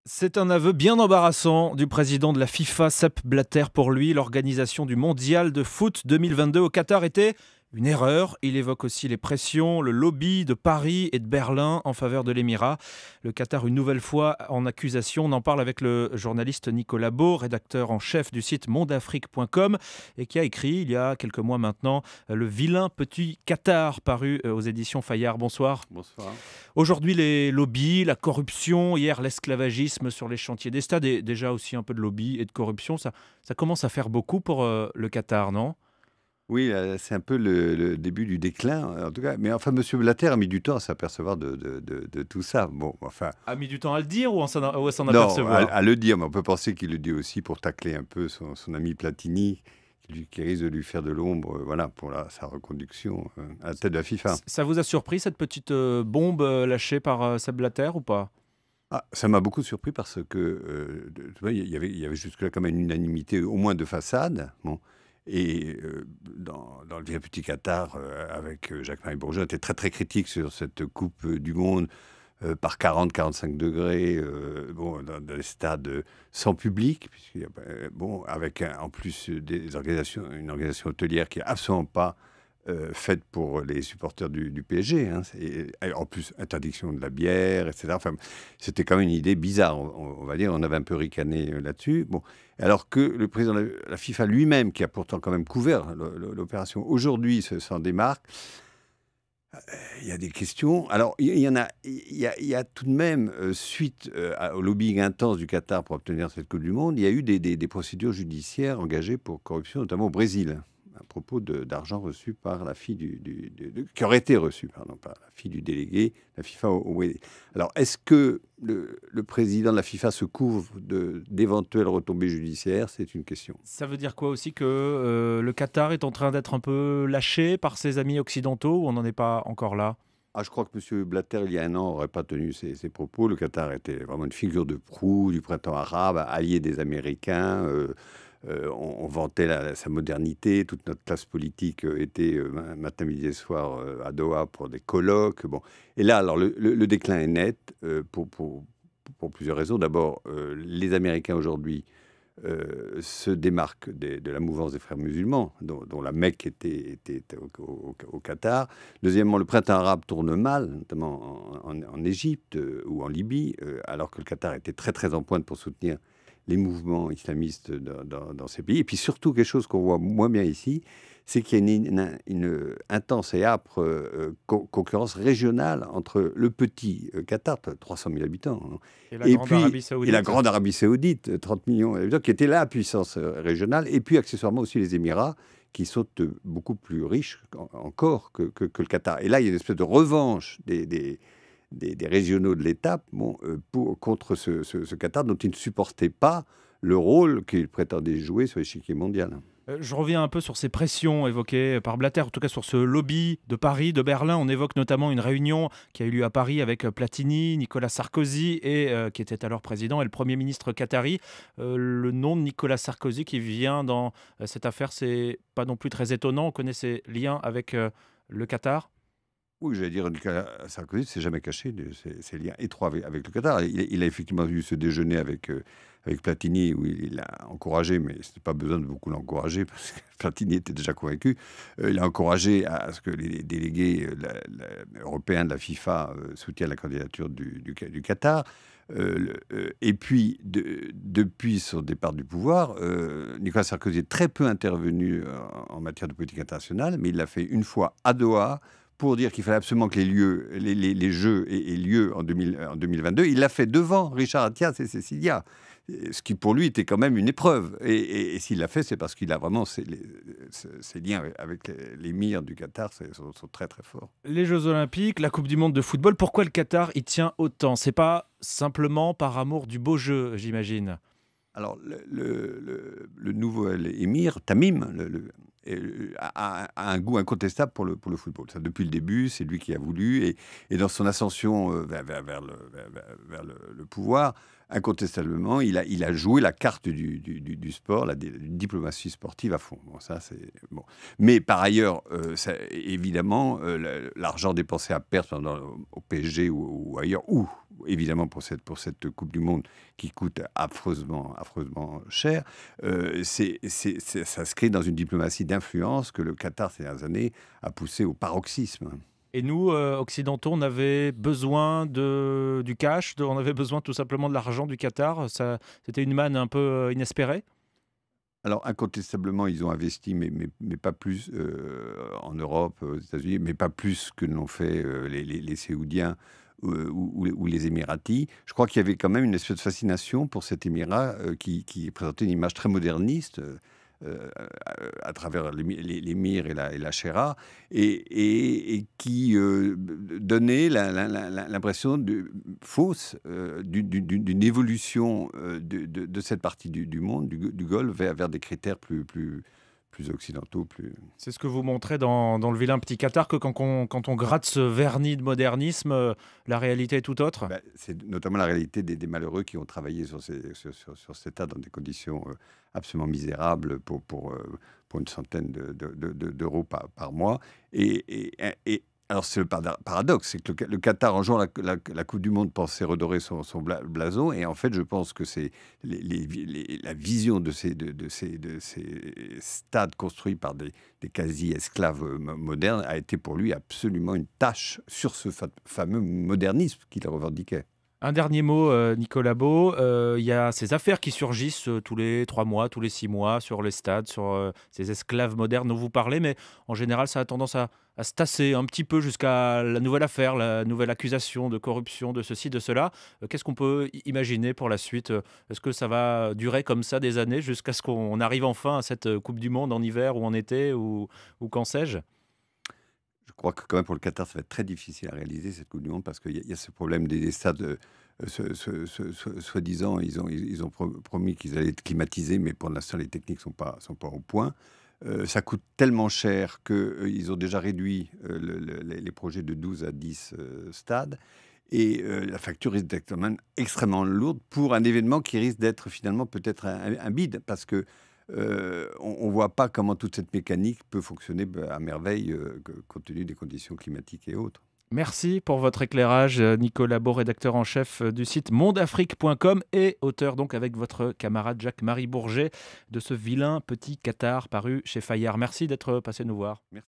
C'est un aveu bien embarrassant du président de la FIFA, Sepp Blatter. Pour lui, l'organisation du mondial de foot 2022 au Qatar était une erreur. Il évoque aussi les pressions, le lobby de Paris et de Berlin en faveur de l'Émirat. Le Qatar, une nouvelle fois en accusation. On en parle avec le journaliste Nicolas Beau, rédacteur en chef du site mondeafrique.com et qui a écrit il y a quelques mois maintenant Le vilain petit Qatar, paru aux éditions Fayard. Bonsoir. Bonsoir. Aujourd'hui, les lobbies, la corruption, hier l'esclavagisme sur les chantiers des stades et déjà aussi un peu de lobby et de corruption, ça commence à faire beaucoup pour le Qatar, non? Oui, c'est un peu le début du déclin, en tout cas. Mais enfin, M. Blatter a mis du temps à s'apercevoir de tout ça. Bon, enfin, A mis du temps à le dire ou ou à s'en non, apercevoir? à le dire, mais on peut penser qu'il le dit aussi pour tacler un peu son ami Platini, qui risque de lui faire de l'ombre, voilà, pour sa reconduction à la tête de la FIFA. Ça vous a surpris cette petite bombe lâchée par Sepp Blatter ou pas? Ah, ça m'a beaucoup surpris parce que tu vois, il y avait jusque-là quand même une unanimité, au moins de façade. Bon. Et dans le vieux petit Qatar, avec Jacques-Marie Bourgeois, était très très critique sur cette Coupe du Monde par 40-45 degrés, bon, dans les stades sans public, puisqu'il y a, bon, avec en plus une organisation hôtelière qui n'est absolument pas faite pour les supporters du PSG. Hein. En plus, interdiction de la bière, etc. Enfin, c'était quand même une idée bizarre, on va dire. On avait un peu ricané là-dessus. Bon. Alors que le président de la FIFA lui-même, qui a pourtant quand même couvert l'opération, aujourd'hui s'en démarque. Il y a des questions. Alors, il y a tout de même, suite au lobbying intense du Qatar pour obtenir cette Coupe du Monde, il y a eu des procédures judiciaires engagées pour corruption, notamment au Brésil, à propos d'argent reçu par la fille qui aurait été reçu, pardon, par la fille du délégué de la FIFA au Brésil. Alors, est-ce que le président de la FIFA se couvre d'éventuelles retombées judiciaires? C'est une question. Ça veut dire quoi aussi que le Qatar est en train d'être un peu lâché par ses amis occidentaux ou on n'en est pas encore là? Ah, je crois que M. Blatter, il y a un an, n'aurait pas tenu ses propos. Le Qatar était vraiment une figure de proue du printemps arabe, allié des Américains. On vantait sa modernité. Toute notre classe politique était matin, midi et soir à Doha pour des colloques. Bon. Et là, alors, le déclin est net pour plusieurs raisons. D'abord, les Américains aujourd'hui se démarque de la mouvance des frères musulmans, dont la Mecque était au Qatar. Deuxièmement, le printemps arabe tourne mal, notamment en Égypte ou en Libye, alors que le Qatar était très très en pointe pour soutenir les mouvements islamistes dans ces pays. Et puis surtout, quelque chose qu'on voit moins bien ici, c'est qu'il y a une intense et âpre concurrence régionale entre le petit Qatar, 300 000 habitants, hein, Et la grande Arabie et la Saoudite? grande Arabie Saoudite, 30 millions d'habitants, qui était la puissance régionale, et puis accessoirement aussi les Émirats, qui sont beaucoup plus riches encore que le Qatar. Et là, il y a une espèce de revanche des régionaux de l'État contre ce Qatar dont ils ne supportaient pas le rôle qu'ils prétendaient jouer sur l'échiquier mondial. Je reviens un peu sur ces pressions évoquées par Blatter, en tout cas sur ce lobby de Paris, de Berlin. On évoque notamment une réunion qui a eu lieu à Paris avec Platini, Nicolas Sarkozy, qui était alors président, et le Premier ministre qatari. Le nom de Nicolas Sarkozy qui vient dans cette affaire, c'est pas non plus très étonnant. On connaît ses liens avec le Qatar. Oui, j'allais dire, Nicolas Sarkozy ne s'est jamais caché de ses liens étroits avec le Qatar. Il a effectivement eu ce déjeuner avec Platini, où il a encouragé, mais ce n'était pas besoin de beaucoup l'encourager, parce que Platini était déjà convaincu. Il a encouragé à ce que les délégués européens de la FIFA soutiennent la candidature du Qatar. Et puis, depuis son départ du pouvoir, Nicolas Sarkozy est très peu intervenu en matière de politique internationale, mais il l'a fait une fois à Doha, pour dire qu'il fallait absolument que les Jeux aient lieu en 2022. Il l'a fait devant Richard Attias et Cécilia, ce qui pour lui était quand même une épreuve. Et s'il l'a fait, c'est parce qu'il a vraiment ses liens avec l'émir du Qatar sont très très forts. Les Jeux Olympiques, la Coupe du Monde de football, pourquoi le Qatar y tient autant? C'est pas simplement par amour du beau jeu, j'imagine. Alors, le nouveau émir, Tamim, a un goût incontestable pour le football. Ça, depuis le début, c'est lui qui a voulu. Et dans son ascension vers le pouvoir, incontestablement, il a joué la carte du sport, la diplomatie sportive à fond. Bon, ça, c'est bon. Mais par ailleurs, évidemment, l'argent dépensé à perte au PSG ou ailleurs, ou évidemment pour cette Coupe du Monde qui coûte affreusement cher, ça se crée dans une diplomatie d'influence que le Qatar, ces dernières années, a poussé au paroxysme. Et nous, occidentaux, on avait besoin du cash, on avait besoin tout simplement de l'argent du Qatar. C'était une manne un peu inespérée. Alors, incontestablement, ils ont investi, mais pas plus en Europe, aux États-Unis, mais pas plus que l'ont fait les Saoudiens ou les Émiratis. Je crois qu'il y avait quand même une espèce de fascination pour cet Émirat qui présentait une image très moderniste. À travers l'émir et la Chéra, et qui donnait l'impression fausse d'une évolution de cette partie du monde, du Golfe, vers des critères plus occidentaux. C'est ce que vous montrez dans le vilain petit Qatar, que quand on gratte ce vernis de modernisme, la réalité est tout autre. Ben, c'est notamment la réalité des malheureux qui ont travaillé sur cet État dans des conditions absolument misérables pour une centaine d'euros par mois. Et alors, c'est le paradoxe, c'est que le Qatar, en jouant la Coupe du Monde, pensait redorer son blason. Et en fait, je pense que c'est la vision de ces stades construits par des quasi-esclaves modernes a été pour lui absolument une tâche sur ce fameux modernisme qu'il revendiquait. Un dernier mot, Nicolas Beau. Il y a ces affaires qui surgissent tous les 3 mois, tous les 6 mois sur les stades, sur ces esclaves modernes dont vous parlez, mais en général, ça a tendance à se tasser un petit peu jusqu'à la nouvelle affaire, la nouvelle accusation de corruption, de ceci, de cela. Qu'est-ce qu'on peut imaginer pour la suite? Est-ce que ça va durer comme ça des années jusqu'à ce qu'on arrive enfin à cette Coupe du Monde en hiver ou en été ou qu'en sais-je? Je crois que quand même pour le Qatar, ça va être très difficile à réaliser cette Coupe du Monde parce qu'il y a ce problème des stades. Soi-disant, ils ont promis qu'ils allaient être climatisés, mais pour l'instant, les techniques sont pas au point. Ça coûte tellement cher qu'ils ont déjà réduit les projets de 12 à 10 stades. Et la facture risque d'être quand même extrêmement lourde pour un événement qui risque d'être finalement peut-être un bide, parce que on ne voit pas comment toute cette mécanique peut fonctionner à merveille compte tenu des conditions climatiques et autres. Merci pour votre éclairage, Nicolas Beau, rédacteur en chef du site mondeafrique.com et auteur donc avec votre camarade Jacques-Marie Bourget de ce vilain petit Qatar paru chez Fayard. Merci d'être passé nous voir. Merci.